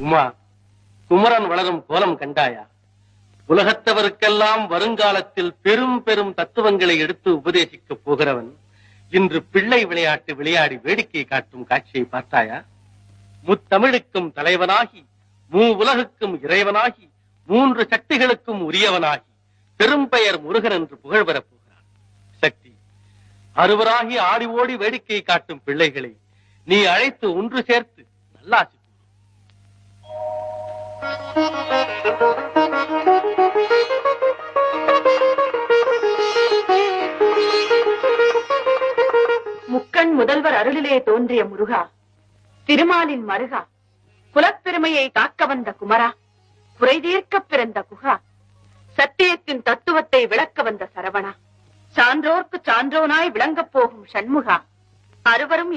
உமா, குமரன் வளரும் கோலம் கண்டாயா? உலகத்தவருக்கெல்லாம் வருங்காலத்தில் பெரும் பெரும் தத்துவங்களை எடுத்து உபதேசிக்கப் போகிறவன் இன்று பிள்ளை விளையாட்டு விளையாடி வேடிக்கை காட்டும் காட்சியை பார்த்தாயா? முத்தமிழுக்கும் தலைவனாகி, உலகுக்கும் இறைவனாகி, 3 சக்திகளுக்கும் உரியவனாகி பெரும்பெயர் முருகன் என்று புகழ் பெறப் போகிறான். சக்தி, அறுவராகி ஆடி ஓடி வேடிக்கை காட்டும் பிள்ளைகளை நீ அழைத்து ஒன்று சேர்த்து நல்லாசி. முக்கண் முதல்வர் அருளிலே தோன்றிய முருகா, திருமாலின் மருகா, குலப்பெருமையை காக்க வந்த குமரா, குறை தீர்க்க பிறந்த குகா, சத்தியத்தின் தத்துவத்தை விளக்க வந்த சரவணா, சான்றோர்க்கு சான்றோனாய் விளங்கப் போகும் சண்முகா, அறுவரும்